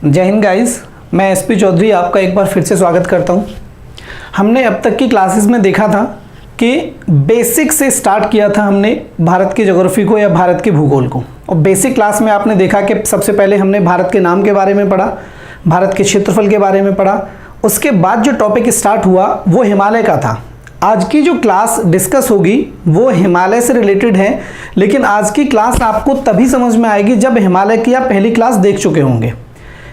जय हिंद गाइस, मैं एसपी चौधरी आपका एक बार फिर से स्वागत करता हूं। हमने अब तक की क्लासेस में देखा था कि बेसिक से स्टार्ट किया था हमने भारत की ज्योग्राफी को या भारत के भूगोल को। और बेसिक क्लास में आपने देखा कि सबसे पहले हमने भारत के नाम के बारे में पढ़ा, भारत के क्षेत्रफल के बारे में पढ़ा। उसके बाद जो टॉपिक स्टार्ट हुआ वो हिमालय का था। आज की जो क्लास डिस्कस होगी वो हिमालय से रिलेटेड है, लेकिन आज की क्लास आपको तभी समझ में आएगी जब हिमालय की आप पहली क्लास देख चुके होंगे।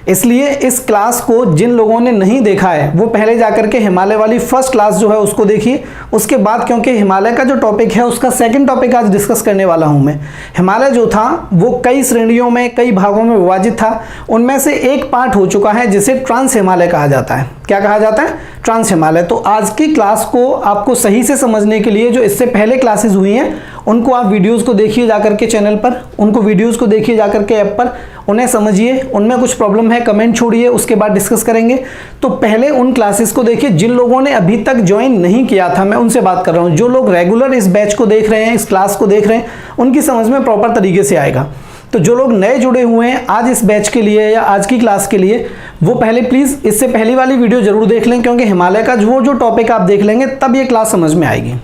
इसलिए इस क्लास को जिन लोगों ने नहीं देखा है वो पहले जाकर के हिमालय वाली फर्स्ट क्लास जो है उसको देखिए। उसके बाद, क्योंकि हिमालय का जो टॉपिक है उसका सेकंड टॉपिक आज डिस्कस करने वाला हूं मैं। हिमालय जो था वो कई श्रेणियों में, कई भागों में विभाजित था। उनमें से एक पार्ट हो चुका है जिसे ट्रांस हिमालय कहा जाता है। क्या कहा जाता है? ट्रांस हिमालय। तो आज की क्लास को आपको सही से समझने के लिए जो इससे पहले क्लासेस हुई हैं उनको आप वीडियोस को देखिए जाकर के चैनल पर, उनको वीडियोस को देखिए जाकर के ऐप पर, उन्हें समझिए। उनमें कुछ प्रॉब्लम है कमेंट छोड़िए, उसके बाद डिस्कस करेंगे। तो पहले उन क्लासेस को देखिए जिन लोगों ने अभी तक ज्वाइन नहीं किया था, मैं उनसे बात कर रहा हूं। जो लोग रेगुलर इस बैच को देख रहे हैं, इस क्लास को देख रहे हैं, उनकी समझ में प्रॉपर तरीके से आएगा। तो जो लोग नए जुड़े हुए हैं आज इस बैच के लिए या आज की क्लास के लिए, वो पहले प्लीज इससे पहली वाली वीडियो जरूर देख लें, क्योंकि हिमालय का जो टॉपिक आप देख लेंगे तब ये क्लास समझ में आएगी।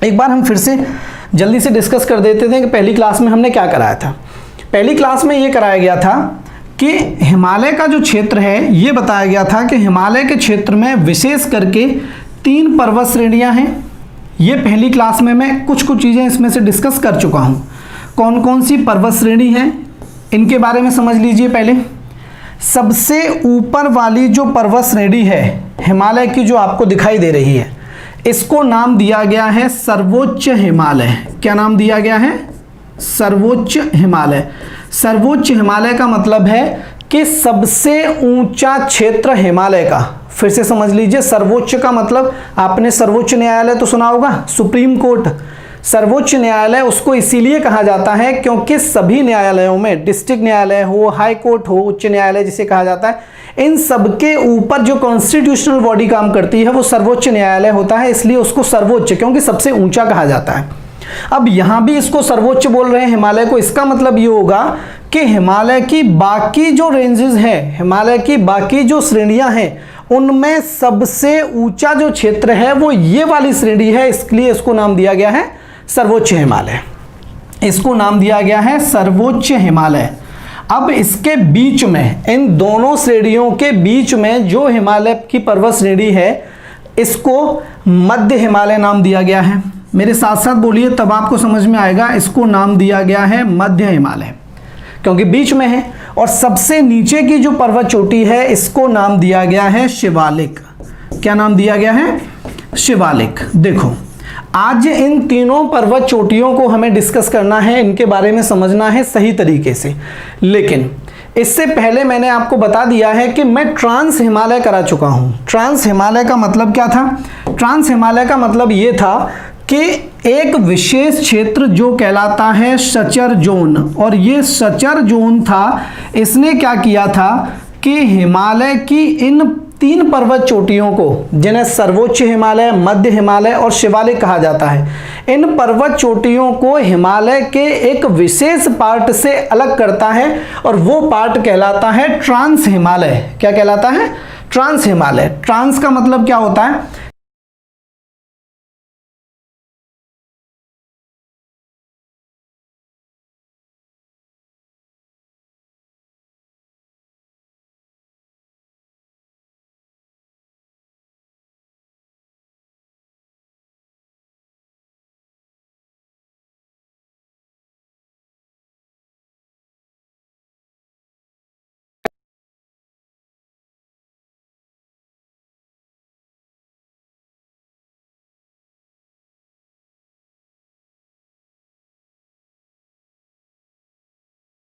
एक बार हम फिर से जल्दी से डिस्कस कर देते थे कि पहली क्लास में हमने क्या कराया था। पहली क्लास में ये कराया गया था कि हिमालय का जो क्षेत्र है ये बताया गया था कि हिमालय के क्षेत्र में विशेष करके 3 पर्वत श्रेणियां हैं। ये पहली क्लास में मैं कुछ चीज़ें इसमें से डिस्कस कर चुका हूँ। कौन कौन सी पर्वत श्रेणी है इनके बारे में समझ लीजिए। पहले सबसे ऊपर वाली जो पर्वत श्रेणी है हिमालय की, जो आपको दिखाई दे रही है, इसको नाम दिया गया है सर्वोच्च हिमालय। क्या नाम दिया गया है? सर्वोच्च हिमालय। सर्वोच्च हिमालय का मतलब है कि सबसे ऊंचा क्षेत्र हिमालय का। फिर से समझ लीजिए, सर्वोच्च का मतलब आपने सर्वोच्च न्यायालय तो सुना होगा, सुप्रीम कोर्ट। सर्वोच्च न्यायालय उसको इसीलिए कहा जाता है क्योंकि सभी न्यायालयों में, डिस्ट्रिक्ट न्यायालय हो, हाई कोर्ट हो, उच्च न्यायालय जिसे कहा जाता है, इन सबके ऊपर जो कॉन्स्टिट्यूशनल बॉडी काम करती है वो सर्वोच्च न्यायालय होता है। इसलिए उसको सर्वोच्च, क्योंकि सबसे ऊंचा कहा जाता है। अब यहां भी इसको सर्वोच्च बोल रहे हैं हिमालय को। इसका मतलब ये होगा कि हिमालय की बाकी जो रेंजेस हैं, हिमालय की बाकी जो श्रेणियां हैं, उनमें सबसे ऊंचा जो क्षेत्र है वो ये वाली श्रेणी है। इसलिए इसको नाम दिया गया है सर्वोच्च हिमालय। इसको नाम दिया गया है सर्वोच्च हिमालय। अब इसके बीच में, इन दोनों श्रेणियों के बीच में जो हिमालय की पर्वत श्रेणी है इसको मध्य हिमालय नाम दिया गया है। मेरे साथ साथ बोलिए तब आपको समझ में आएगा। इसको नाम दिया गया है मध्य हिमालय क्योंकि बीच में है। और सबसे नीचे की जो पर्वत चोटी है इसको नाम दिया गया है शिवालिक। क्या नाम दिया गया है? शिवालिक। देखो, आज इन तीनों पर्वत चोटियों को हमें डिस्कस करना है, इनके बारे में समझना है सही तरीके से। लेकिन इससे पहले मैंने आपको बता दिया है कि मैं ट्रांस हिमालय करा चुका हूं। ट्रांस हिमालय का मतलब क्या था? ट्रांस हिमालय का मतलब ये था कि एक विशेष क्षेत्र जो कहलाता है सचर जोन, और ये सचर जोन था, इसने क्या किया था कि हिमालय की इन 3 पर्वत चोटियों को, जिन्हें सर्वोच्च हिमालय, मध्य हिमालय और शिवालिक कहा जाता है, इन पर्वत चोटियों को हिमालय के एक विशेष पार्ट से अलग करता है और वो पार्ट कहलाता है ट्रांस हिमालय। क्या कहलाता है? ट्रांस हिमालय। ट्रांस का मतलब क्या होता है?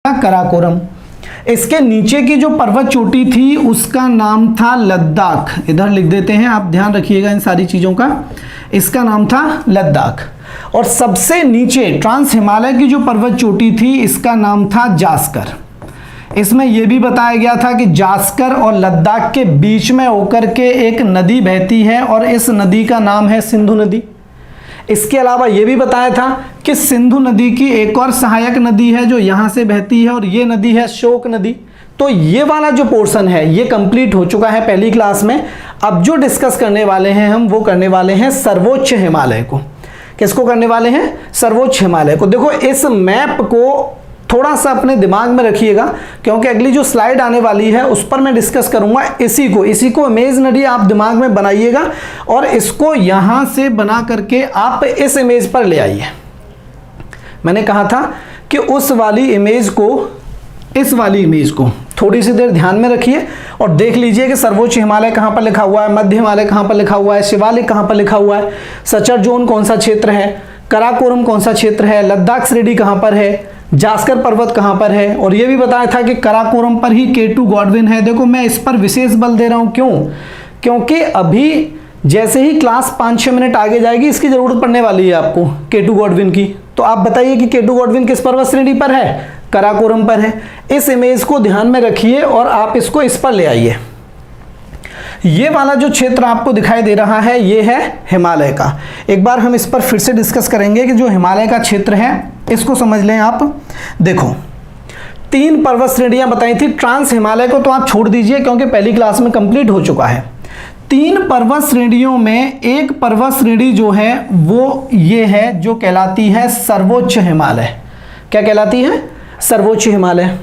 कराकोरम। इसके नीचे की जो पर्वत चोटी थी उसका नाम था लद्दाख। इधर लिख देते हैं, आप ध्यान रखिएगा इन सारी चीजों का। इसका नाम था लद्दाख। और सबसे नीचे ट्रांस हिमालय की जो पर्वत चोटी थी इसका नाम था जास्कर। इसमें यह भी बताया गया था कि जास्कर और लद्दाख के बीच में होकर के एक नदी बहती है और इस नदी का नाम है सिंधु नदी। इसके अलावा यह भी बताया था कि सिंधु नदी की एक और सहायक नदी है जो यहां से बहती है और ये नदी है शोक नदी। तो ये वाला जो पोर्शन है ये कंप्लीट हो चुका है पहली क्लास में। अब जो डिस्कस करने वाले हैं हम वो करने वाले हैं सर्वोच्च हिमालय को। किसको करने वाले हैं? सर्वोच्च हिमालय को। देखो इस मैप को थोड़ा सा अपने दिमाग में रखिएगा, क्योंकि अगली जो स्लाइड आने वाली है उस पर मैं डिस्कस करूंगा। इसी को इमेजिनरी आप दिमाग में बनाइएगा और इसको यहां से बना करके आप इस इमेज पर ले आइए। मैंने कहा था कि उस वाली इमेज को, इस वाली इमेज को थोड़ी सी देर ध्यान में रखिए और देख लीजिए कि सर्वोच्च हिमालय कहां पर लिखा हुआ है, मध्य हिमालय कहां पर लिखा हुआ है, शिवालिक कहां पर लिखा हुआ है, सचर जोन कौन सा क्षेत्र है, कराकोरम कौन सा क्षेत्र है, लद्दाख श्रेणी कहां पर है, जास्कर पर्वत कहां पर है। और यह भी बताया था कि कराकोरम पर ही K2 गॉडविन है। देखो मैं इस पर विशेष बल दे रहा हूं, क्यों? क्योंकि अभी जैसे ही क्लास 5-6 मिनट आगे जाएगी इसकी जरूरत पड़ने वाली है आपको K2 गॉडविन की। तो आप बताइए कि K2 गॉडविन किस पर्वत श्रेणी पर है? कराकोरम पर है। इस इमेज को ध्यान में रखिए और आप इसको इस पर ले आइए। ये वाला जो क्षेत्र आपको दिखाई दे रहा है ये है हिमालय का। एक बार हम इस पर फिर से डिस्कस करेंगे कि जो हिमालय का क्षेत्र है इसको समझ लें आप। देखो 3 पर्वत श्रेणियां बताई थी। ट्रांस हिमालय को तो आप छोड़ दीजिए क्योंकि पहली क्लास में कंप्लीट हो चुका है। 3 पर्वत श्रेणियों में एक पर्वत श्रेणी जो है वो ये है जो कहलाती है सर्वोच्च हिमालय। क्या कहलाती है? सर्वोच्च हिमालय।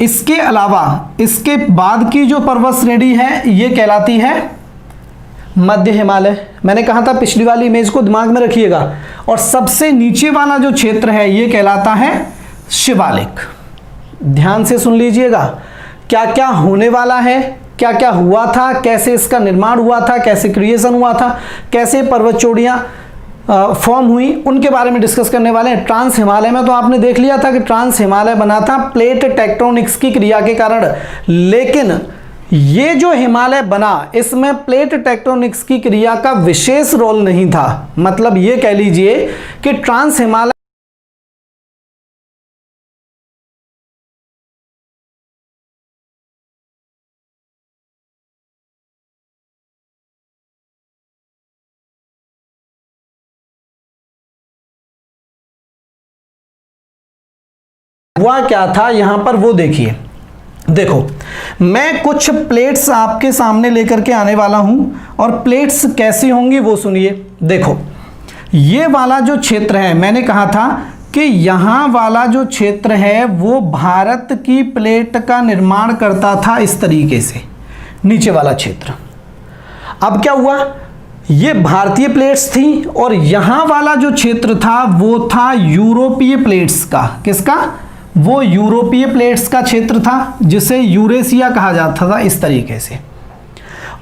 इसके अलावा इसके बाद की जो पर्वत श्रेणी है ये कहलाती है मध्य हिमालय। मैंने कहा था पिछली वाली इमेज को दिमाग में रखिएगा। और सबसे नीचे वाला जो क्षेत्र है ये कहलाता है शिवालिक। ध्यान से सुन लीजिएगा क्या क्या होने वाला है, क्या क्या हुआ था, कैसे इसका निर्माण हुआ था, कैसे क्रिएशन हुआ था, कैसे पर्वत चोटियां फॉर्म हुई, उनके बारे में डिस्कस करने वाले हैं। ट्रांस हिमालय में तो आपने देख लिया था कि ट्रांस हिमालय बना था प्लेट टेक्टोनिक्स की क्रिया के कारण, लेकिन ये जो हिमालय बना इसमें प्लेट टेक्टोनिक्स की क्रिया का विशेष रोल नहीं था। मतलब ये कह लीजिए कि ट्रांस हिमालय हुआ क्या था यहां पर वो देखिए। देखो मैं कुछ प्लेट्स आपके सामने लेकर के आने वाला हूं और प्लेट्स कैसी होंगी वो सुनिए। देखो ये वाला जो क्षेत्र है मैंने कहा था कि यहां वाला जो क्षेत्र है वो भारत की प्लेट का निर्माण करता था इस तरीके से, नीचे वाला क्षेत्र। अब क्या हुआ, ये भारतीय प्लेट्स थी और यहां वाला जो क्षेत्र था वो था यूरोपीय प्लेट्स का। किसका? वो यूरोपीय प्लेट्स का क्षेत्र था जिसे यूरेशिया कहा जाता था इस तरीके से।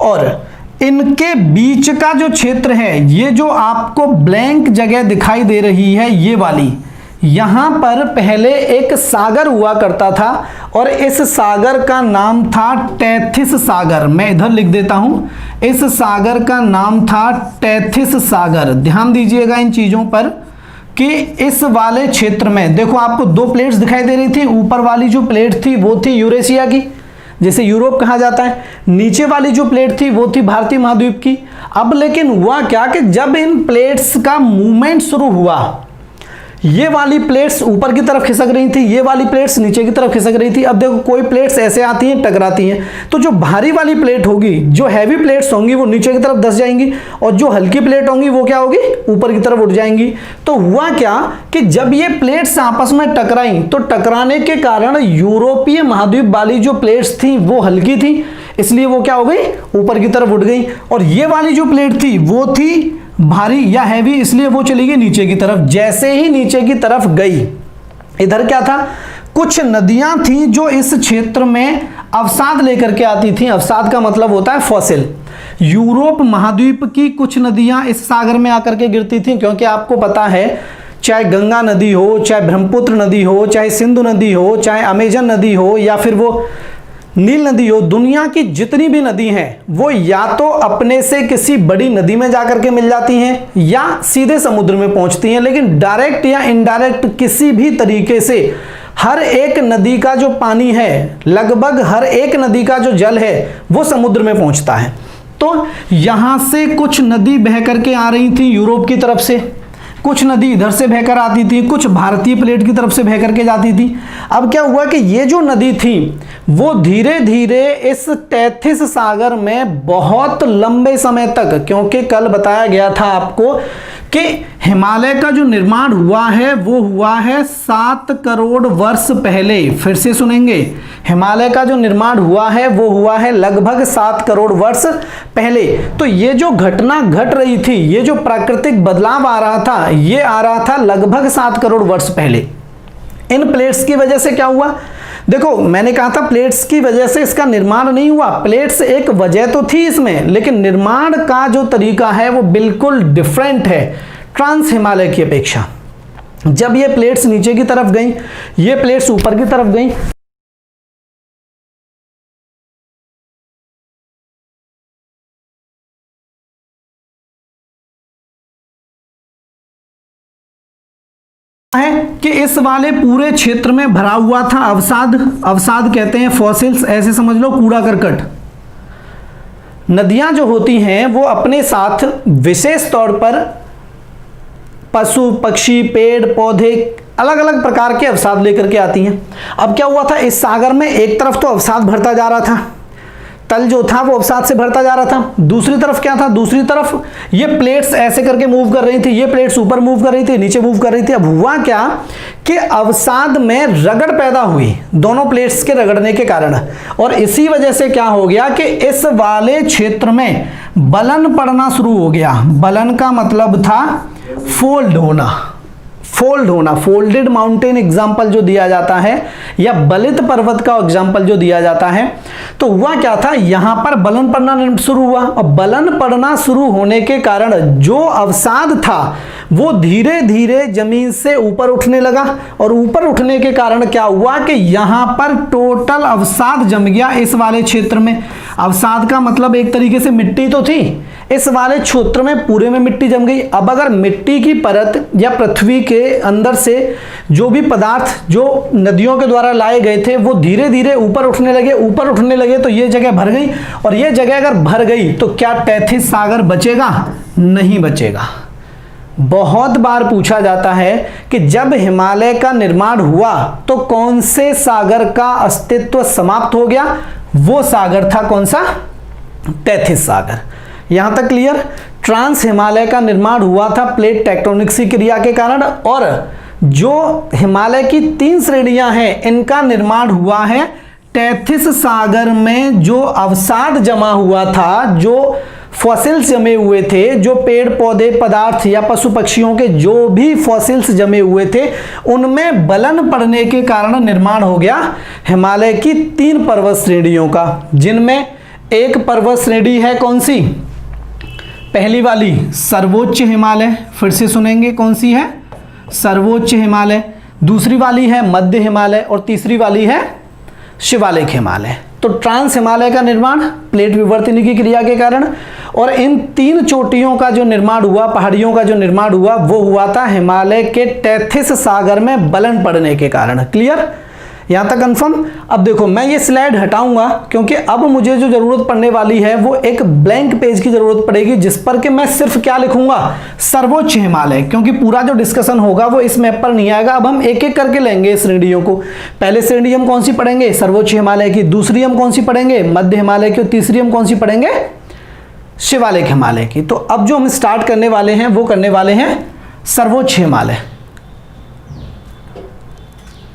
और इनके बीच का जो क्षेत्र है, ये जो आपको ब्लैंक जगह दिखाई दे रही है ये वाली, यहां पर पहले एक सागर हुआ करता था और इस सागर का नाम था टेथिस सागर। मैं इधर लिख देता हूं, इस सागर का नाम था टेथिस सागर। ध्यान दीजिएगा इन चीजों पर कि इस वाले क्षेत्र में देखो आपको 2 प्लेट्स दिखाई दे रही थी। ऊपर वाली जो प्लेट थी वो थी यूरेशिया की, जिसे यूरोप कहा जाता है। नीचे वाली जो प्लेट थी वो थी भारतीय महाद्वीप की। अब लेकिन हुआ क्या कि जब इन प्लेट्स का मूवमेंट शुरू हुआ, ये वाली प्लेट्स ऊपर की तरफ खिसक रही थी, ये वाली प्लेट्स नीचे की तरफ खिसक रही थी। अब देखो कोई प्लेट्स ऐसे आती हैं टकराती हैं, तो जो भारी वाली प्लेट होगी, जो हैवी प्लेट्स होंगी वो नीचे की तरफ धंस जाएंगी और जो हल्की प्लेट होंगी वो क्या होगी, ऊपर की तरफ उठ जाएंगी। तो हुआ क्या कि जब ये प्लेट्स आपस में टकराई तो टकराने के कारण यूरोपीय महाद्वीप वाली जो प्लेट्स थी वो हल्की थी, इसलिए वो क्या हो गई, ऊपर की तरफ उठ गई। और ये वाली जो प्लेट थी वो थी भारी या हैवी, इसलिए वो चली गई नीचे की तरफ। जैसे ही नीचे की तरफ गई, इधर क्या था, कुछ नदियां थी जो इस क्षेत्र में अवसाद लेकर के आती थी। अवसाद का मतलब होता है फॉसिल। यूरोप महाद्वीप की कुछ नदियां इस सागर में आकर के गिरती थी, क्योंकि आपको पता है चाहे गंगा नदी हो, चाहे ब्रह्मपुत्र नदी हो, चाहे सिंधु नदी हो, चाहे अमेजन नदी हो या फिर वो नील नदी हो, दुनिया की जितनी भी नदी हैं वो या तो अपने से किसी बड़ी नदी में जाकर के मिल जाती हैं या सीधे समुद्र में पहुंचती हैं, लेकिन डायरेक्ट या इनडायरेक्ट किसी भी तरीके से हर एक नदी का जो पानी है, लगभग हर एक नदी का जो जल है वो समुद्र में पहुंचता है। तो यहां से कुछ नदी बह करके आ रही थी यूरोप की तरफ से, कुछ नदी इधर से बहकर आती थी, कुछ भारतीय प्लेट की तरफ से बह करके जाती थी। अब क्या हुआ कि ये जो नदी थी वो धीरे धीरे इस तैथिस सागर में बहुत लंबे समय तक, क्योंकि कल बताया गया था आपको कि हिमालय का जो निर्माण हुआ है वो हुआ है 7 करोड़ वर्ष पहले। फिर से सुनेंगे, हिमालय का जो निर्माण हुआ है वो हुआ है लगभग 7 करोड़ वर्ष पहले। तो ये जो घटना घट रही थी, ये जो प्राकृतिक बदलाव आ रहा था, ये आ रहा था लगभग 7 करोड़ वर्ष पहले। इन प्लेट्स की वजह से क्या हुआ? देखो, मैंने कहा था प्लेट्स की वजह से इसका निर्माण नहीं हुआ। प्लेट्स एक वजह तो थी इसमें, लेकिन निर्माण का जो तरीका है वो बिल्कुल डिफरेंट है ट्रांस हिमालय की अपेक्षा। जब ये प्लेट्स नीचे की तरफ गई, ये प्लेट्स ऊपर की तरफ गई, है कि इस वाले पूरे क्षेत्र में भरा हुआ था अवसाद। अवसाद कहते हैं फॉसिल्स, ऐसे समझ लो कूड़ा करकट। नदियां जो होती हैं वो अपने साथ विशेष तौर पर पशु पक्षी पेड़ पौधे अलग अलग प्रकार के अवसाद लेकर के आती हैं। अब क्या हुआ था, इस सागर में एक तरफ तो अवसाद भरता जा रहा था, तल जो था वो अवसाद से भरता जा रहा था। दूसरी तरफ क्या था, दूसरी तरफ ये प्लेट्स ऐसे करके मूव कर रही थी, ये प्लेट्स ऊपर मूव कर रही थी, नीचे मूव कर रही थी। अब हुआ क्या कि अवसाद में रगड़ पैदा हुई दोनों प्लेट्स के रगड़ने के कारण, और इसी वजह से क्या हो गया कि इस वाले क्षेत्र में बलन पड़ना शुरू हो गया। बलन का मतलब था फोल्ड होना, फोल्ड होना। फोल्डेड माउंटेन एग्जाम्पल जो दिया जाता है, या बलित पर्वत का एग्जाम्पल जो दिया जाता है, तो हुआ क्या था, यहां पर बलन पड़ना शुरू हुआ, और बलन पड़ना शुरू होने के कारण जो अवसाद था वो धीरे धीरे जमीन से ऊपर उठने लगा, और ऊपर उठने के कारण क्या हुआ कि यहां पर टोटल अवसाद जम गया इस वाले क्षेत्र में। अवसाद का मतलब एक तरीके से मिट्टी तो थी, इस वाले क्षेत्र में पूरे में मिट्टी जम गई। अब अगर मिट्टी की परत या पृथ्वी के अंदर से जो भी पदार्थ जो नदियों के द्वारा लाए गए थे वो धीरे धीरे ऊपर उठने लगे, ऊपर उठने लगे, तो ये जगह भर गई, और ये जगह अगर भर गई तो क्या तैथिस सागर बचेगा? नहीं बचेगा। बहुत बार पूछा जाता है कि जब हिमालय का निर्माण हुआ तो कौन से सागर का अस्तित्व समाप्त हो गया? वो सागर था कौन सा? तैथिस सागर। यहां तक क्लियर? ट्रांस हिमालय का निर्माण हुआ था प्लेट टेक्टोनिक्स की क्रिया के कारण, और जो हिमालय की 3 श्रेणियां हैं इनका निर्माण हुआ है तैथिस सागर में। जो अवसाद जमा हुआ था, जो फॉसिल्स जमे हुए थे, जो पेड़ पौधे पदार्थ या पशु पक्षियों के जो भी फॉसिल्स जमे हुए थे, उनमें बलन पड़ने के कारण निर्माण हो गया हिमालय की 3 पर्वत श्रेणियों का, जिनमें एक पर्वत श्रेणी है कौन सी? पहली वाली सर्वोच्च हिमालय। फिर से सुनेंगे, कौन सी है? सर्वोच्च हिमालय। दूसरी वाली है मध्य हिमालय, और तीसरी वाली है शिवालिक हिमालय। तो ट्रांस हिमालय का निर्माण प्लेट विवर्तनी की क्रिया के कारण, और इन 3 चोटियों का जो निर्माण हुआ, पहाड़ियों का जो निर्माण हुआ, वो हुआ था हिमालय के तैथिस सागर में बलन पड़ने के कारण। क्लियर? यहां तक कंफर्म? अब देखो, मैं ये स्लाइड हटाऊंगा क्योंकि अब मुझे जो जरूरत पड़ने वाली है वो एक ब्लैंक पेज की जरूरत पड़ेगी, जिस पर कि मैं सिर्फ क्या लिखूंगा? सर्वोच्च हिमालय, क्योंकि पूरा जो डिस्कशन होगा वो इस मैप पर नहीं आएगा। अब हम एक एक करके लेंगे श्रेणियों को। पहले श्रेणी हम कौन सी पढ़ेंगे? सर्वोच्च हिमालय की। दूसरी हम कौन सी पढ़ेंगे? मध्य हिमालय की। और तीसरी हम कौन सी पढ़ेंगे? शिवालिक हिमालय की। तो अब जो हम स्टार्ट करने वाले हैं वो करने वाले हैं सर्वोच्च हिमालय।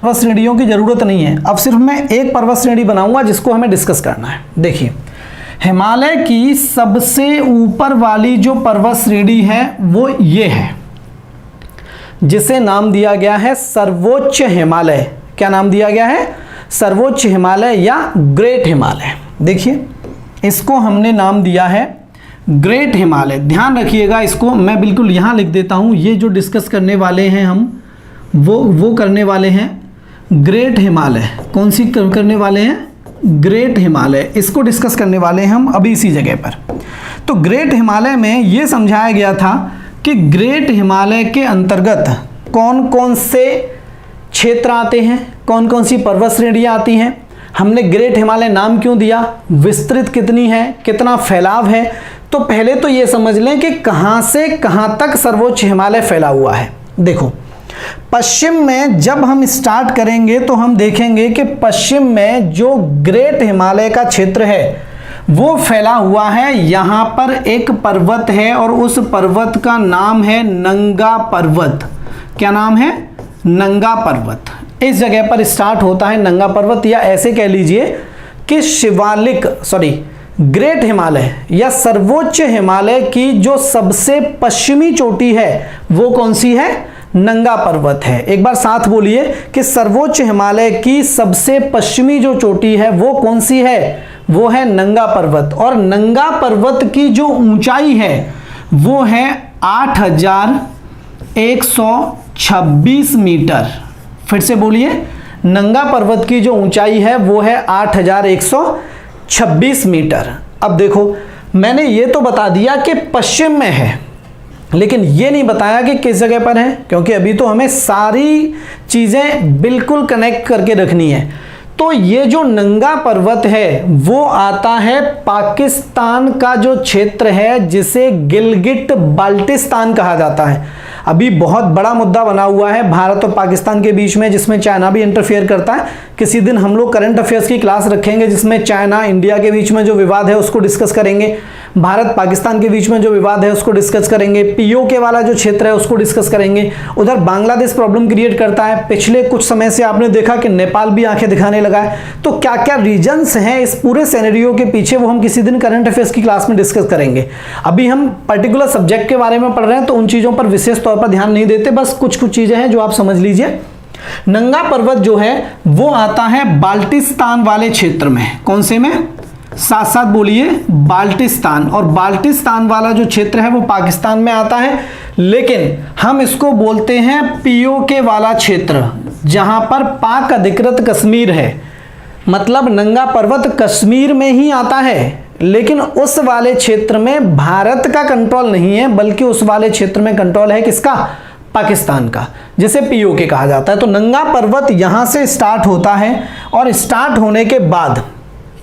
पर्वत श्रेणियों की जरूरत नहीं है, अब सिर्फ मैं एक पर्वत श्रेणी बनाऊंगा जिसको हमें डिस्कस करना है। देखिए, हिमालय की सबसे ऊपर वाली जो पर्वत श्रेणी है वो ये है, जिसे नाम दिया गया है सर्वोच्च हिमालय। क्या नाम दिया गया है? सर्वोच्च हिमालय या ग्रेट हिमालय। देखिए, इसको हमने नाम दिया है ग्रेट हिमालय। ध्यान रखिएगा, इसको मैं बिल्कुल यहां लिख देता हूं। ये जो डिस्कस करने वाले हैं हम वो करने वाले हैं ग्रेट हिमालय। कौन सी करने वाले हैं? ग्रेट हिमालय। इसको डिस्कस करने वाले हैं हम अभी इसी जगह पर। तो ग्रेट हिमालय में ये समझाया गया था कि ग्रेट हिमालय के अंतर्गत कौन कौन से क्षेत्र आते हैं, कौन कौन सी पर्वत श्रेणियाँ आती हैं। हमने ग्रेट हिमालय नाम क्यों दिया? विस्तृत कितनी है, कितना फैलाव है, तो पहले तो ये समझ लें कि कहां से कहां तक सर्वोच्च हिमालय फैला हुआ है। देखो, पश्चिम में जब हम स्टार्ट करेंगे तो हम देखेंगे कि पश्चिम में जो ग्रेट हिमालय का क्षेत्र है वो फैला हुआ है। यहां पर एक पर्वत है और उस पर्वत का नाम है नंगा पर्वत। क्या नाम है? नंगा पर्वत। इस जगह पर स्टार्ट होता है नंगा पर्वत, या ऐसे कह लीजिए कि ग्रेट हिमालय या सर्वोच्च हिमालय की जो सबसे पश्चिमी चोटी है वो कौन सी है? नंगा पर्वत है। एक बार साथ बोलिए कि सर्वोच्च हिमालय की सबसे पश्चिमी जो चोटी है वो कौन सी है? वो है नंगा पर्वत। और नंगा पर्वत की जो ऊंचाई है वो है 8126 मीटर। फिर से बोलिए, नंगा पर्वत की जो ऊंचाई है वो है 8126 मीटर। अब देखो, मैंने ये तो बता दिया कि पश्चिम में है, लेकिन ये नहीं बताया कि किस जगह पर है, क्योंकि अभी तो हमें सारी चीजें बिल्कुल कनेक्ट करके रखनी है। तो ये जो नंगा पर्वत है वो आता है पाकिस्तान का जो क्षेत्र है जिसे गिलगिट बाल्टिस्तान कहा जाता है। अभी बहुत बड़ा मुद्दा बना हुआ है भारत और पाकिस्तान के बीच में, जिसमें चाइना भी इंटरफेयर करता है। किसी दिन हम लोग करंट अफेयर्स की क्लास रखेंगे जिसमें चाइना इंडिया के बीच में जो विवाद है उसको डिस्कस करेंगे, भारत पाकिस्तान के बीच में जो विवाद है उसको डिस्कस करेंगे, पीओके वाला जो क्षेत्र है उसको डिस्कस करेंगे। उधर बांग्लादेश प्रॉब्लम क्रिएट करता है। पिछले कुछ समय से आपने देखा कि नेपाल भी आंखें दिखाने लगा है। तो क्या क्या रीजन्स हैं इस पूरे सिनेरियो के पीछे, वो हम किसी दिन करंट अफेयर्स की क्लास में डिस्कस करेंगे। अभी हम पर्टिकुलर सब्जेक्ट के बारे में पढ़ रहे हैं तो उन चीजों पर विशेष तौर पर ध्यान नहीं देते, बस कुछ कुछ चीजें हैं जो आप समझ लीजिए। नंगा पर्वत जो है वो आता है बाल्टिस्तान वाले क्षेत्र में। कौन से में? साथ साथ बोलिए, बाल्टिस्तान। और बाल्टिस्तान वाला जो क्षेत्र है वो पाकिस्तान में आता है, लेकिन हम इसको बोलते हैं पीओके वाला क्षेत्र, जहां पर पाक अधिकृत कश्मीर है। मतलब नंगा पर्वत कश्मीर में ही आता है, लेकिन उस वाले क्षेत्र में भारत का कंट्रोल नहीं है, बल्कि उस वाले क्षेत्र में कंट्रोल है किसका? पाकिस्तान का, जिसे पीओके कहा जाता है। तो नंगा पर्वत यहां से स्टार्ट होता है और स्टार्ट होने के बाद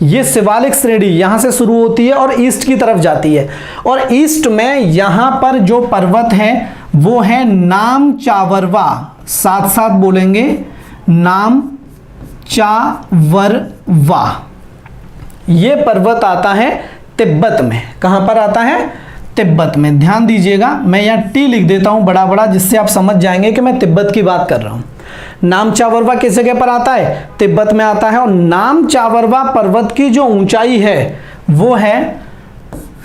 ये शिवालिक श्रेणी यहां से शुरू होती है और ईस्ट की तरफ जाती है। और ईस्ट में यहां पर जो पर्वत है वो है नाम चावरवा। साथ साथ बोलेंगे, नाम चावरवा। ये पर्वत आता है तिब्बत में। कहां पर आता है? तिब्बत में। ध्यान दीजिएगा, मैं यहाँ टी लिख देता हूं बड़ा बड़ा, जिससे आप समझ जाएंगे कि मैं तिब्बत की बात कर रहा हूं। नाम चावरवा किस जगह पर आता है? तिब्बत में आता है। और नाम चावरवा पर्वत की जो ऊंचाई है वो है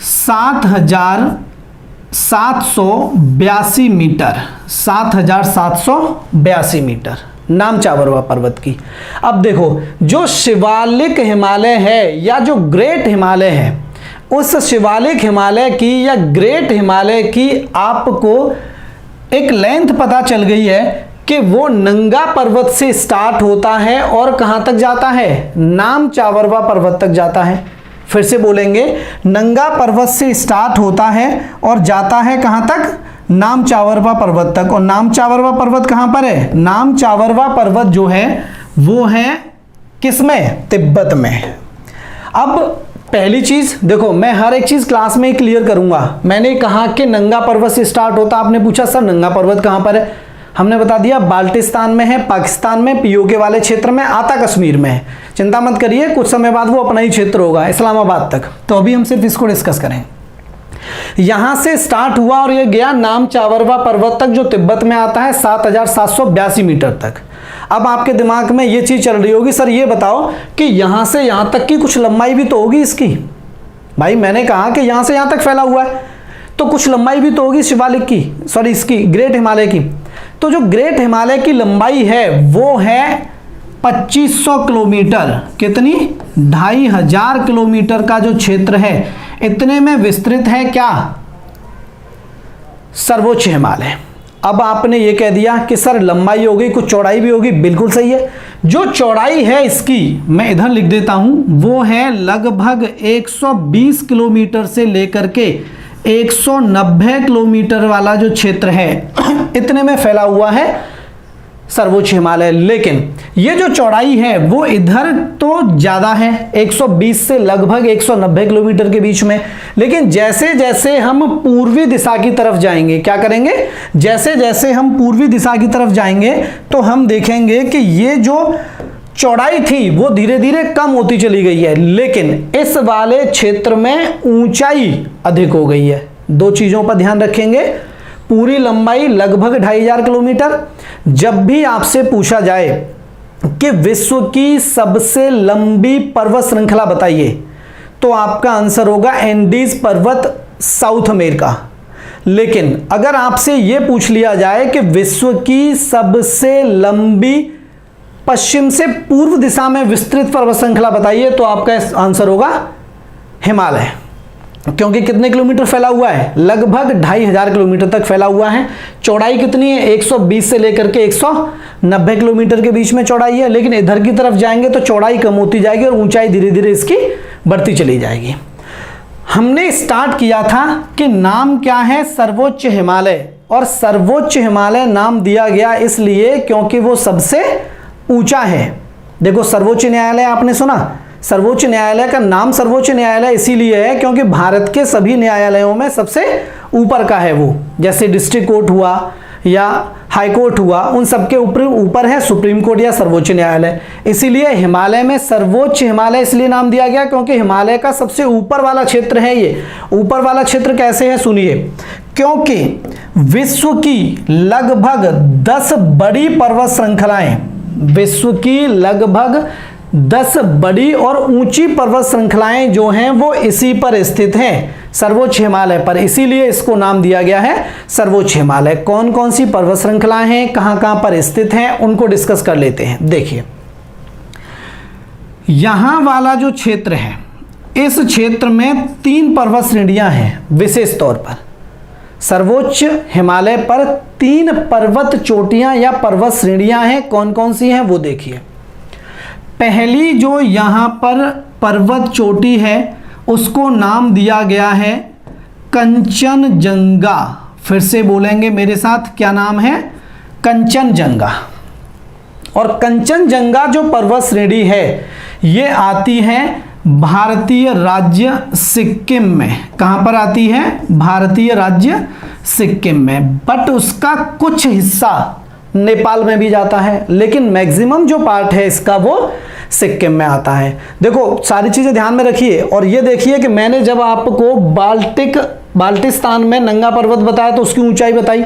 7782 मीटर। 7782 मीटर नाम चावरवा पर्वत की। अब देखो, जो शिवालिक हिमालय है या जो ग्रेट हिमालय है, उस शिवालिक हिमालय की या ग्रेट हिमालय की आपको एक लेंथ पता चल गई है कि वो नंगा पर्वत से स्टार्ट होता है और कहां तक जाता है? नाम चावरवा पर्वत तक जाता है। फिर से बोलेंगे, नंगा पर्वत से स्टार्ट होता है और जाता है कहां तक? नाम चावरवा पर्वत तक। और नाम चावरवा पर्वत कहां पर है? नाम चावरवा पर्वत जो है वो है किसमें? तिब्बत में। अब पहली चीज देखो, मैं हर एक चीज क्लास में ही क्लियर करूंगा। मैंने कहा कि नंगा पर्वत से स्टार्ट होता, आपने पूछा सर नंगा पर्वत कहां पर है? हमने बता दिया बाल्टिस्तान में है, पाकिस्तान में, पीओके वाले क्षेत्र में, आता कश्मीर में है। चिंता मत करिए, कुछ समय बाद वो अपना ही क्षेत्र होगा, इस्लामाबाद तक। तो अभी हम सिर्फ इसको डिस्कस करें। यहां से स्टार्ट हुआ और ये गया नाम चावरवा पर्वत तक, जो तिब्बत में आता है 7782 मीटर तक। अब आपके दिमाग में ये चीज चल रही होगी, सर ये बताओ कि यहां से यहां तक की कुछ लंबाई भी तो होगी इसकी। भाई मैंने कहा कि यहां से यहां तक फैला हुआ है, तो कुछ लंबाई भी तो होगी शिवालिक की, सॉरी इसकी ग्रेट हिमालय की। तो जो ग्रेट हिमालय की लंबाई है वो है 2500 किलोमीटर। कितनी? 2500 किलोमीटर का जो क्षेत्र है, इतने में विस्तृत है क्या? सर्वोच्च हिमालय। अब आपने ये कह दिया कि सर लंबाई होगी, कुछ चौड़ाई भी होगी। बिल्कुल सही है। जो चौड़ाई है इसकी, मैं इधर लिख देता हूं, वो है लगभग 120 किलोमीटर से लेकर के 190 किलोमीटर वाला जो क्षेत्र है, इतने में फैला हुआ है सर्वोच्च हिमालय। लेकिन ये जो चौड़ाई है वो इधर तो ज़्यादा है, 120 से लगभग 190 किलोमीटर के बीच में। लेकिन जैसे जैसे हम पूर्वी दिशा की तरफ जाएंगे, क्या करेंगे, जैसे जैसे हम पूर्वी दिशा की तरफ जाएंगे तो हम देखेंगे कि ये जो चौड़ाई थी वो धीरे धीरे कम होती चली गई है, लेकिन इस वाले क्षेत्र में ऊंचाई अधिक हो गई है। दो चीज़ों पर ध्यान रखेंगे, पूरी लंबाई लगभग 2500 किलोमीटर। जब भी आपसे पूछा जाए कि विश्व की सबसे लंबी पर्वत श्रृंखला बताइए, तो आपका आंसर होगा एंडीज पर्वत, साउथ अमेरिका। लेकिन अगर आपसे यह पूछ लिया जाए कि विश्व की सबसे लंबी पश्चिम से पूर्व दिशा में विस्तृत पर्वत श्रृंखला बताइए, तो आपका आंसर होगा हिमालय। क्योंकि कितने किलोमीटर फैला हुआ है, लगभग 2500 किलोमीटर तक फैला हुआ है। चौड़ाई कितनी है, 120 से लेकर के 190 किलोमीटर के बीच में चौड़ाई है। लेकिन इधर की तरफ जाएंगे तो चौड़ाई कम होती जाएगी और ऊंचाई धीरे धीरे इसकी बढ़ती चली जाएगी। हमने स्टार्ट किया था कि नाम क्या है, सर्वोच्च हिमालय। और सर्वोच्च हिमालय नाम दिया गया इसलिए क्योंकि वो सबसे ऊंचा है। देखो, सर्वोच्च न्यायालय आपने सुना, सर्वोच्च न्यायालय का नाम सर्वोच्च न्यायालय इसीलिए है क्योंकि भारत के सभी न्यायालयों में सबसे ऊपर का है वो। जैसे डिस्ट्रिक्ट कोर्ट हुआ या हाई कोर्ट हुआ, उन सबके ऊपर है सुप्रीम कोर्ट या सर्वोच्च न्यायालय। इसीलिए हिमालय में सर्वोच्च हिमालय इसलिए नाम दिया गया क्योंकि हिमालय का सबसे ऊपर वाला क्षेत्र है ये। ऊपर वाला क्षेत्र कैसे है सुनिए, क्योंकि विश्व की लगभग 10 बड़ी पर्वत श्रृंखलाएं, विश्व की लगभग 10 बड़ी और ऊंची पर्वत श्रृंखलाएं जो हैं वो इसी पर स्थित हैं, सर्वोच्च हिमालय पर। इसीलिए इसको नाम दिया गया है सर्वोच्च हिमालय। कौन कौन सी पर्वत श्रृंखलाएं हैं, कहां कहां पर स्थित हैं, उनको डिस्कस कर लेते हैं। देखिए, यहां वाला जो क्षेत्र है, इस क्षेत्र में 3 पर्वत श्रेणियां हैं विशेष तौर पर। सर्वोच्च हिमालय पर 3 पर्वत चोटियां या पर्वत श्रेणियां हैं। कौन कौन सी हैं वो देखिए। पहली जो यहाँ पर पर्वत चोटी है उसको नाम दिया गया है कंचनजंगा। फिर से बोलेंगे मेरे साथ, क्या नाम है, कंचनजंगा। और कंचनजंगा जो पर्वत श्रेणी है ये आती है भारतीय राज्य सिक्किम में। कहाँ पर आती है, भारतीय राज्य सिक्किम में। बट उसका कुछ हिस्सा नेपाल में भी जाता है, लेकिन मैक्सिमम जो पार्ट है इसका वो सिक्किम में आता है। देखो, सारी चीजें ध्यान में रखिए। और ये देखिए कि मैंने जब आपको बाल्टिस्तान में नंगा पर्वत बताया तो उसकी ऊंचाई बताई,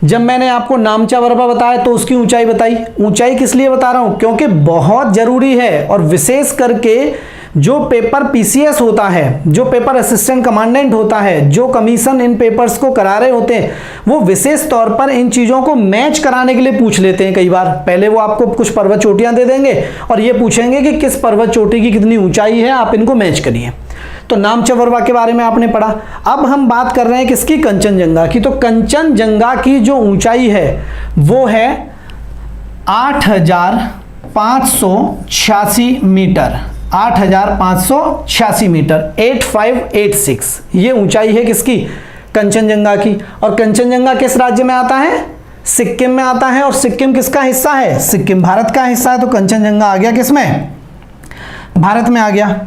जब मैंने आपको नामचा बर्फा बताया तो उसकी ऊंचाई बताई। ऊंचाई किस लिए बता रहा हूं, क्योंकि बहुत जरूरी है। और विशेष करके जो पेपर पीसीएस होता है, जो पेपर असिस्टेंट कमांडेंट होता है, जो कमीशन इन पेपर्स को करा रहे होते हैं, वो विशेष तौर पर इन चीज़ों को मैच कराने के लिए पूछ लेते हैं। कई बार पहले वो आपको कुछ पर्वत चोटियां दे देंगे और ये पूछेंगे कि किस पर्वत चोटी की कितनी ऊंचाई है, आप इनको मैच करिए। तो नामचा बर्फा के बारे में आपने पढ़ा। अब हम बात कर रहे हैं किसकी, कंचनजंगा की। तो कंचनजंगा की जो ऊंचाई है वो है 8586 मीटर, 8586 मीटर, 8586 ये ऊंचाई है किसकी, कंचनजंगा की। और कंचनजंगा किस राज्य में आता है, सिक्किम में आता है। और सिक्किम किसका हिस्सा है, सिक्किम भारत का हिस्सा है। तो कंचनजंगा आ गया किसमें, भारत में आ गया।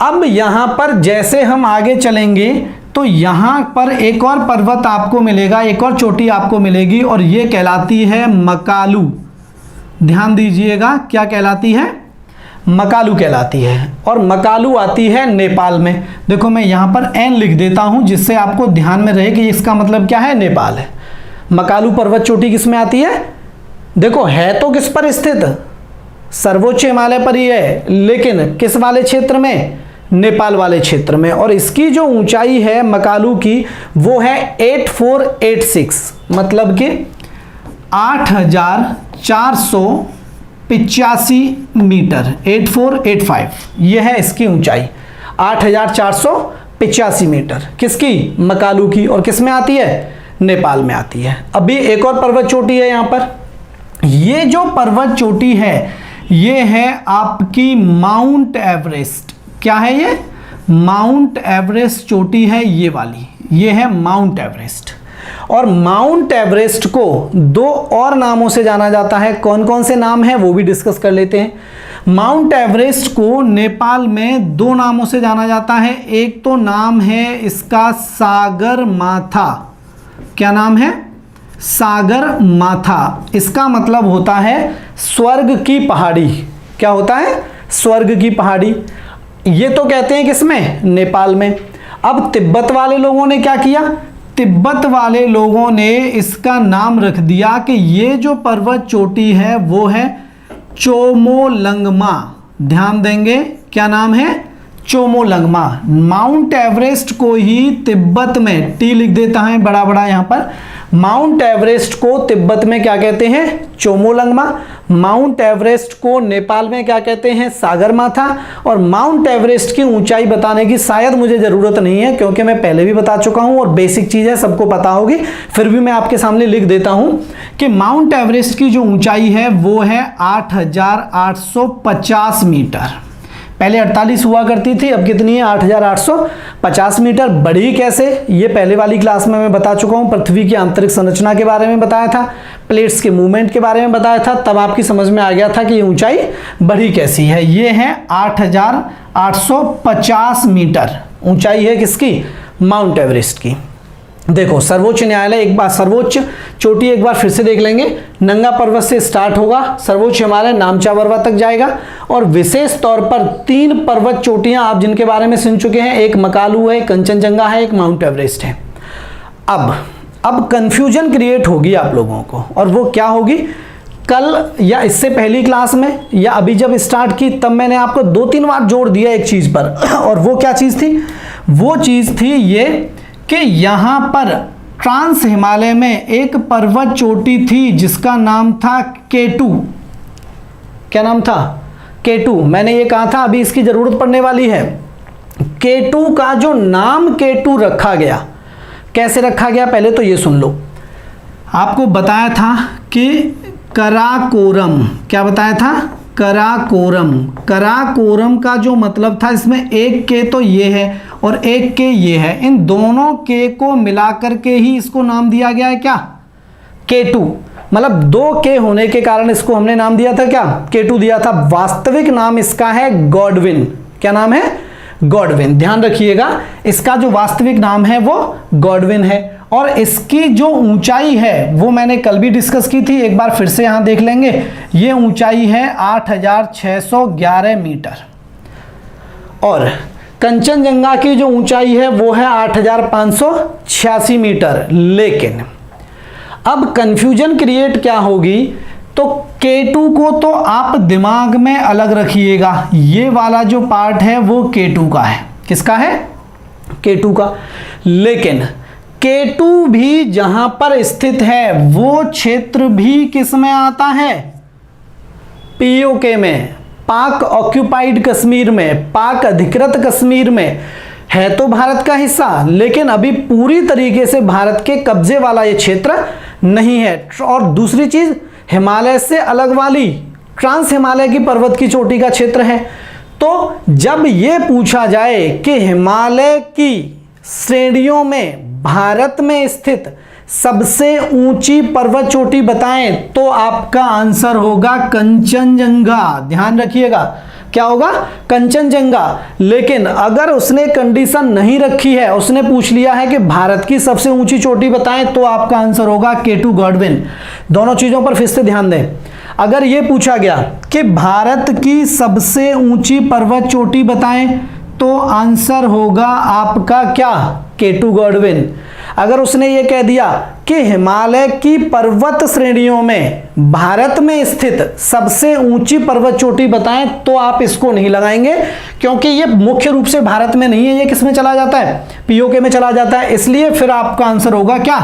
अब यहां पर जैसे हम आगे चलेंगे तो यहां पर एक और पर्वत आपको मिलेगा, एक और चोटी आपको मिलेगी और ये कहलाती है मकालू। ध्यान दीजिएगा, क्या कहलाती है, मकालू कहलाती है। और मकालू आती है नेपाल में। देखो, मैं यहां पर एन लिख देता हूं जिससे आपको ध्यान में रहे कि इसका मतलब क्या है, नेपाल है। मकालू पर्वत चोटी किस में आती है, देखो है तो किस पर स्थित, सर्वोच्च हिमालय पर ही है, लेकिन किस वाले क्षेत्र में, नेपाल वाले क्षेत्र में। और इसकी जो ऊंचाई है मकालू की वो है 8486, मतलब कि 8485 मीटर, 8485 ये है इसकी ऊंचाई, 8485 मीटर किसकी, मकालू की। और किस में आती है, नेपाल में आती है। अभी एक और पर्वत चोटी है यहां पर। ये जो पर्वत चोटी है ये है आपकी माउंट एवरेस्ट। क्या है ये, माउंट एवरेस्ट चोटी है ये वाली, ये है माउंट एवरेस्ट। और माउंट एवरेस्ट को दो और नामों से जाना जाता है। कौन कौन से नाम है वो भी डिस्कस कर लेते हैं। माउंट एवरेस्ट को नेपाल में दो नामों से जाना जाता है। एक तो नाम है इसका सागरमाथा। क्या नाम है? सागरमाथा। इसका मतलब होता है स्वर्ग की पहाड़ी। क्या होता है? स्वर्ग की पहाड़ी। ये तो कहते हैं किसमें? नेपाल में। अब तिब्बत वाले लोगों ने क्या किया? तिब्बत वाले लोगों ने इसका नाम रख दिया कि ये जो पर्वत चोटी है वो है चोमोलंगमा। ध्यान देंगे, क्या नाम है? चोमोलंगमा। माउंट एवरेस्ट को ही तिब्बत में, टी लिख देता है बड़ा बड़ा यहां पर, माउंट एवरेस्ट को तिब्बत में क्या कहते हैं? चोमोलंगमा। माउंट एवरेस्ट को नेपाल में क्या कहते हैं? सागरमाथा। और माउंट एवरेस्ट की ऊंचाई बताने की शायद मुझे जरूरत नहीं है क्योंकि मैं पहले भी बता चुका हूं और बेसिक चीज है, सबको पता होगी, फिर भी मैं आपके सामने लिख देता हूं कि माउंट एवरेस्ट की जो ऊंचाई है वो है 8,850 मीटर। पहले 48 हुआ करती थी, अब कितनी है? 8,850 मीटर। बढ़ी कैसे? ये पहले वाली क्लास में मैं बता चुका हूँ। पृथ्वी की आंतरिक संरचना के बारे में बताया था, प्लेट्स के मूवमेंट के बारे में बताया था, तब आपकी समझ में आ गया था कि ये ऊंचाई बढ़ी कैसी है। ये है 8,850 मीटर ऊंचाई है किसकी? माउंट एवरेस्ट की। देखो सर्वोच्च न्यायालय, एक बार सर्वोच्च चोटी एक बार फिर से देख लेंगे। नंगा पर्वत से स्टार्ट होगा, सर्वोच्च हिमालय नामचा पर्वत तक जाएगा और विशेष तौर पर 3 पर्वत चोटियां आप जिनके बारे में सुन चुके हैं, एक मकालू है, कंचनजंगा है, एक माउंट एवरेस्ट है। अब कंफ्यूजन क्रिएट होगी आप लोगों को, और वो क्या होगी? कल या इससे पहली क्लास में या अभी जब स्टार्ट की तब मैंने आपको 2-3 बार जोड़ दिया एक चीज पर, और वो क्या चीज थी? वो चीज थी ये कि यहां पर ट्रांस हिमालय में एक पर्वत चोटी थी जिसका नाम था K2। क्या नाम था? K2। मैंने ये कहा था अभी इसकी जरूरत पड़ने वाली है। K2 का जो नाम K2 रखा गया, कैसे रखा गया पहले तो ये सुन लो। आपको बताया था कि कराकोरम, क्या बताया था? कराकोरम। कराकोरम का जो मतलब था, इसमें एक के तो ये है और एक के ये है, इन दोनों के को मिलाकर के ही इसको नाम दिया गया है क्या? K2। मतलब 2 के होने के कारण इसको हमने नाम दिया था क्या? K2 दिया था। वास्तविक नाम इसका है गॉडविन। क्या नाम है? गॉडविन। ध्यान रखिएगा, इसका जो वास्तविक नाम है वो गॉडविन है। और इसकी जो ऊंचाई है वो मैंने कल भी डिस्कस की थी, एक बार फिर से यहां देख लेंगे। ये ऊंचाई है 8,611 मीटर और कंचनजंगा की जो ऊंचाई है वो है 8,586 मीटर। लेकिन अब कंफ्यूजन क्रिएट क्या होगी? तो K2 को तो आप दिमाग में अलग रखिएगा, ये वाला जो पार्ट है वो K2 का है। किसका है? K2 का। लेकिन K2 भी जहां पर स्थित है वो क्षेत्र भी किस में आता है? POK में, पाक ऑक्यूपाइड कश्मीर में, पाक अधिकृत कश्मीर में। है तो भारत का हिस्सा, लेकिन अभी पूरी तरीके से भारत के कब्जे वाला ये क्षेत्र नहीं है। और दूसरी चीज, हिमालय से अलग वाली ट्रांस हिमालय की पर्वत की चोटी का क्षेत्र है। तो जब ये पूछा जाए कि हिमालय की श्रेणियों में भारत में स्थित सबसे ऊंची पर्वत चोटी बताएं, तो आपका आंसर होगा कंचनजंगा। ध्यान रखिएगा, क्या होगा? कंचनजंगा। लेकिन अगर उसने कंडीशन नहीं रखी है, उसने पूछ लिया है कि भारत की सबसे ऊंची चोटी बताएं, तो आपका आंसर होगा K2 गॉडविन। दोनों चीजों पर फिर से ध्यान दें। अगर यह पूछा गया कि भारत की सबसे ऊंची पर्वत चोटी बताएं, तो आंसर होगा आपका क्या? K2 Godwin. अगर उसने ये कह दिया कि हिमालय की पर्वत श्रेणियों में भारत में स्थित सबसे ऊंची पर्वत चोटी बताएं, तो आप इसको नहीं लगाएंगे क्योंकि ये मुख्य रूप से भारत में नहीं है, ये किस में चला जाता है? POK में चला जाता है। इसलिए फिर आपका आंसर होगा क्या?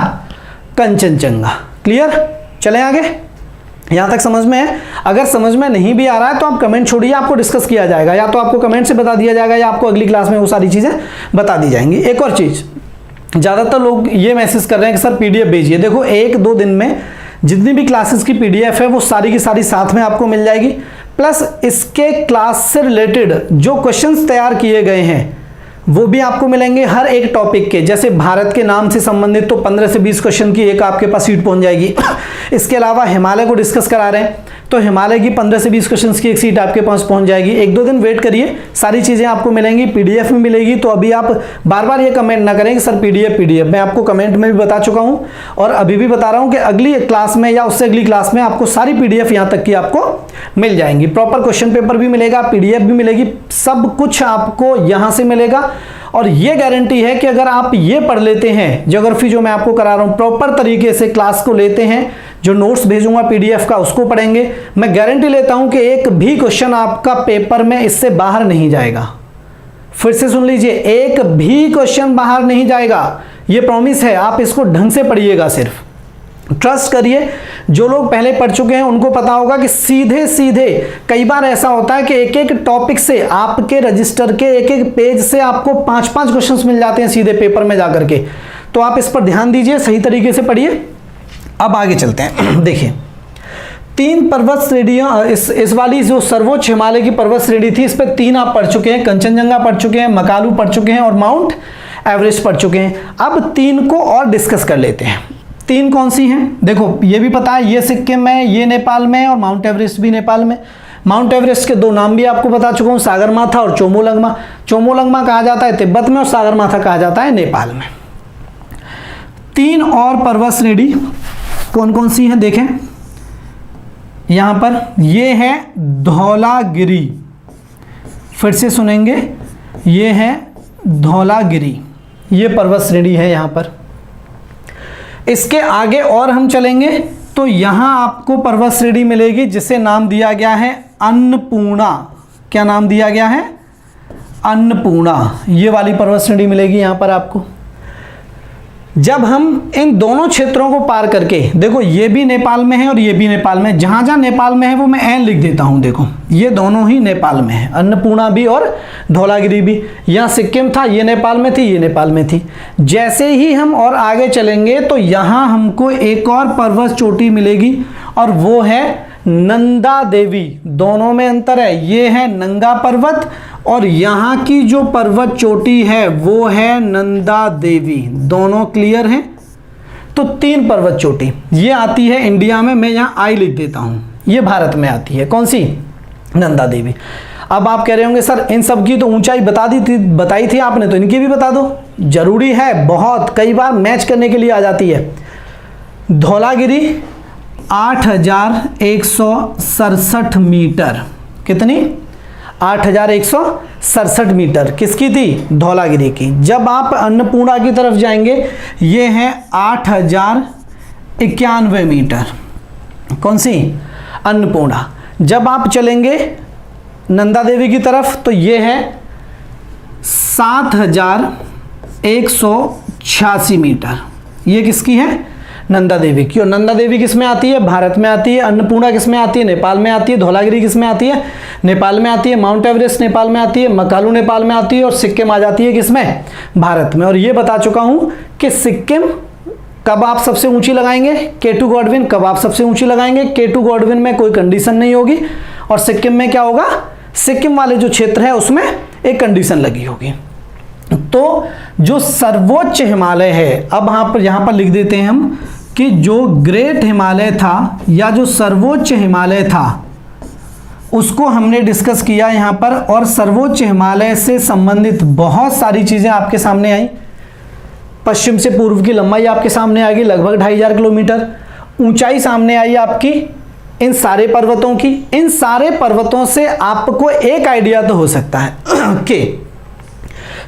कंचनजंगा। क्लियर? चले आगे, यहां तक समझ में है? अगर समझ में नहीं भी आ रहा है तो आप कमेंट छोड़िए, आपको डिस्कस किया जाएगा, या तो आपको कमेंट से बता दिया जाएगा या आपको अगली क्लास में वो सारी चीजें बता दी जाएंगी। एक और चीज, ज्यादातर लोग ये मैसेज कर रहे हैं कि सर PDF भेजिए। देखो 1-2 दिन में जितनी भी क्लासेस की PDF है वो सारी की सारी साथ में आपको मिल जाएगी, प्लस इसके क्लास से रिलेटेड जो क्वेश्चंस तैयार किए गए हैं वो भी आपको मिलेंगे हर एक टॉपिक के। जैसे भारत के नाम से संबंधित तो 15 से 20 क्वेश्चन की एक आपके पास सीट पहुंच जाएगी। इसके अलावा हिमालय को डिस्कस करा रहे हैं तो हिमालय की 15 से 20 क्वेश्चन की एक सीट आपके पास पहुंच जाएगी। 1-2 दिन वेट करिए, सारी चीज़ें आपको मिलेंगी, पीडीएफ में मिलेगी। तो अभी आप बार बार ये कमेंट ना करें कि सर पीडीएफ। मैं आपको कमेंट में भी बता चुका हूं और अभी भी बता रहा हूं कि अगली क्लास में या उससे अगली क्लास में आपको सारी पीडीएफ यहां तक की आपको मिल जाएंगी। प्रॉपर क्वेश्चन पेपर भी मिलेगा, पीडीएफ भी मिलेगी, सब कुछ आपको यहां से मिलेगा। और ये गारंटी है कि अगर आप ये पढ़ लेते हैं, ज्योग्राफी जो मैं आपको करा रहा हूं प्रॉपर तरीके से क्लास को लेते हैं, जो नोट्स भेजूंगा पीडीएफ का उसको पढ़ेंगे, मैं गारंटी लेता हूं कि एक भी क्वेश्चन आपका पेपर में इससे बाहर नहीं जाएगा। फिर से सुन लीजिए, एक भी क्वेश्चन बाहर नहीं जाएगा, ये प्रॉमिस है। आप इसको ढंग से पढ़िएगा, सिर्फ ट्रस्ट करिए। जो लोग पहले पढ़ चुके हैं उनको पता होगा कि सीधे सीधे कई बार ऐसा होता है कि एक एक टॉपिक से आपके रजिस्टर के एक एक पेज से आपको 5-5 क्वेश्चंस मिल जाते हैं सीधे पेपर में जाकर के। तो आप इस पर ध्यान दीजिए, सही तरीके से पढ़िए। अब आगे चलते हैं। देखिए 3 पर्वत श्रेणियां, इस वाली जो सर्वोच्च हिमालय की पर्वत श्रेणी थी, इस पर 3 आप पढ़ चुके हैं। कंचनजंगा पढ़ चुके हैं, मकालू पढ़ चुके हैं और माउंट एवरेस्ट पढ़ चुके हैं। अब 3 को और डिस्कस कर लेते हैं। 3 कौन सी हैं? देखो ये भी पता है, ये सिक्किम में, ये नेपाल में और माउंट एवरेस्ट भी नेपाल में। माउंट एवरेस्ट के 2 नाम भी आपको बता चुका हूँ, सागरमाथा और चोमोलंगमा। चोमोलंगमा कहा जाता है तिब्बत में और सागरमाथा कहा जाता है नेपाल में। 3 और पर्वत श्रेणी कौन कौन सी हैं देखें यहां पर। ये है धौलागिरी, फिर से सुनेंगे, ये है धौलागिरी, ये पर्वत श्रेणी है यहां पर। इसके आगे और हम चलेंगे तो यहां आपको पर्वत श्रेणी मिलेगी जिसे नाम दिया गया है अन्नपूर्णा। क्या नाम दिया गया है? अन्नपूर्णा। ये वाली पर्वत श्रेणी मिलेगी यहां पर आपको। जब हम इन दोनों क्षेत्रों को पार करके, देखो ये भी नेपाल में है और ये भी नेपाल में, जहां जहां नेपाल में है वो मैं एन लिख देता हूं। देखो ये दोनों ही नेपाल में है, अन्नपूर्णा भी और धौलागिरी भी। यहाँ सिक्किम था, ये नेपाल में थी, ये नेपाल में थी। जैसे ही हम और आगे चलेंगे तो यहाँ हमको एक और पर्वत चोटी मिलेगी और वो है नंदा देवी। दोनों में अंतर है, ये है नंगा पर्वत और यहाँ की जो पर्वत चोटी है वो है नंदा देवी। दोनों क्लियर हैं? तो 3 पर्वत चोटी ये आती है इंडिया में, मैं यहाँ आई लिख देता हूँ, ये भारत में आती है। कौन सी? नंदा देवी। अब आप कह रहे होंगे सर इन सब की तो ऊंचाई बताई थी आपने, तो इनकी भी बता दो। जरूरी है, बहुत कई बार मैच करने के लिए आ जाती है। धौलागिरी 8167 मीटर। कितनी? 8167 मीटर किसकी थी? धौलागिरी की। जब आप अन्नपूर्णा की तरफ जाएंगे ये है 8091 मीटर। कौन सी? अन्नपूर्णा। जब आप चलेंगे नंदा देवी की तरफ तो ये है 7186 मीटर। ये किसकी है? नंदा देवी की। और नंदा देवी किस में आती है? भारत में आती है। अन्नपूर्णा किस में आती है? नेपाल में आती है। धौलागिरी किस में आती है? नेपाल में आती है। माउंट एवरेस्ट नेपाल में आती है। मकालू नेपाल में आती है और सिक्किम आ जाती है किस में? भारत में। और ये बता चुका हूं कि सिक्किम कब आप सबसे ऊंची लगाएंगे? K2 गॉडविन कब आप सबसे ऊंची लगाएंगे? K2 गॉडविन में कोई कंडीशन नहीं होगी। और सिक्किम में क्या होगा? सिक्किम वाले जो क्षेत्र है उसमें एक कंडीशन लगी होगी। तो जो सर्वोच्च हिमालय है, अब यहां पर लिख देते हैं हम कि जो ग्रेट हिमालय था या जो सर्वोच्च हिमालय था उसको हमने डिस्कस किया यहां पर। और सर्वोच्च हिमालय से संबंधित बहुत सारी चीजें आपके सामने आई। पश्चिम से पूर्व की लंबाई आपके सामने आ गई लगभग 2500 किलोमीटर। ऊंचाई सामने आई आपकी इन सारे पर्वतों की। इन सारे पर्वतों से आपको एक आइडिया तो हो सकता है कि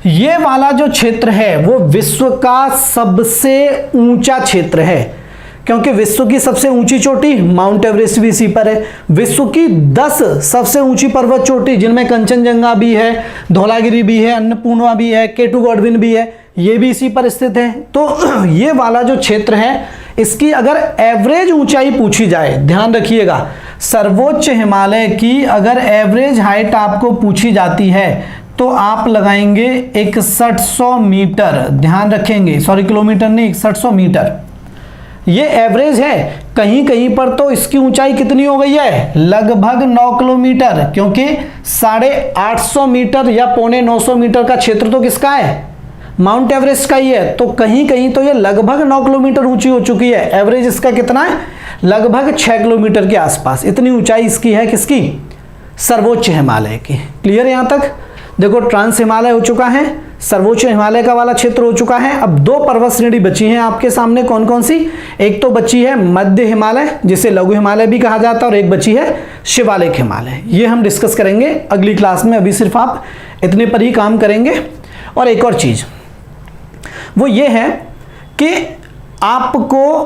ये वाला जो क्षेत्र है वो विश्व का सबसे ऊंचा क्षेत्र है, क्योंकि विश्व की सबसे ऊंची चोटी माउंट एवरेस्ट भी इसी पर है। विश्व की 10 सबसे ऊंची पर्वत चोटी जिनमें कंचनजंगा भी है, धौलागिरी भी है, अन्नपूर्णा भी है, K2 गॉडविन भी है, ये भी इसी पर स्थित है। तो ये वाला जो क्षेत्र है इसकी अगर एवरेज ऊंचाई पूछी जाए, ध्यान रखिएगा, सर्वोच्च हिमालय की अगर एवरेज हाइट आपको पूछी जाती है तो आप लगाएंगे 6100 मीटर। ध्यान रखेंगे, सॉरी किलोमीटर नहीं, 6100 मीटर ये एवरेज है। कहीं कहीं पर तो इसकी ऊंचाई कितनी हो गई है, लगभग 9 किलोमीटर, क्योंकि 850 मीटर या 950 मीटर का क्षेत्र तो किसका है, माउंट एवरेस्ट का ही है। तो कहीं कहीं तो ये लगभग 9 किलोमीटर ऊंची हो चुकी है। एवरेज इसका कितना है, लगभग 6 किलोमीटर के आसपास इतनी ऊंचाई इसकी है, किसकी, सर्वोच्च हिमालय की। क्लियर यहां तक। देखो ट्रांस हिमालय हो चुका है, सर्वोच्च हिमालय का वाला क्षेत्र हो चुका है। अब 2 पर्वत श्रेणी बची हैं आपके सामने, कौन कौन सी, एक तो बची है मध्य हिमालय जिसे लघु हिमालय भी कहा जाता है, और एक बची है शिवालिक हिमालय। ये हम डिस्कस करेंगे अगली क्लास में, अभी सिर्फ आप इतने पर ही काम करेंगे। और एक और चीज वो ये है कि आपको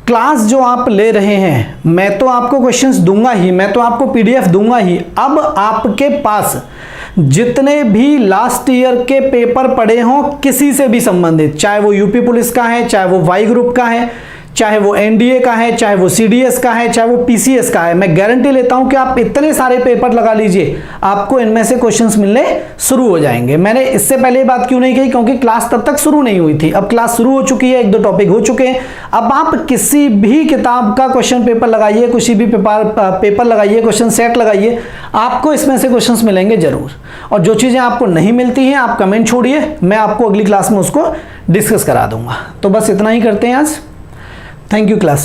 क्लास जो आप ले रहे हैं, मैं तो आपको क्वेश्चंस दूंगा ही, मैं तो आपको पीडीएफ दूंगा ही। अब आपके पास जितने भी लास्ट ईयर के पेपर पड़े हों किसी से भी संबंधित, चाहे वो यूपी पुलिस का है, चाहे वो वाई ग्रुप का है, चाहे वो एनडीए का है, चाहे वो सीडीएस का है, चाहे वो पीसीएस का है, मैं गारंटी लेता हूं कि आप इतने सारे पेपर लगा लीजिए, आपको इनमें से क्वेश्चंस मिलने शुरू हो जाएंगे। मैंने इससे पहले ये बात क्यों नहीं कही, क्योंकि क्लास तब तक शुरू नहीं हुई थी। अब क्लास शुरू हो चुकी है, 1-2 टॉपिक हो चुके हैं। अब आप किसी भी किताब का क्वेश्चन पेपर लगाइए, किसी भी पेपर लगाइए, क्वेश्चन सेट लगाइए, आपको इसमें से क्वेश्चंस मिलेंगे जरूर। और जो चीजें आपको नहीं मिलती हैं आप कमेंट छोड़िए, मैं आपको अगली क्लास में उसको डिस्कस करा दूंगा। तो बस इतना ही करते हैं आज। Thank you class.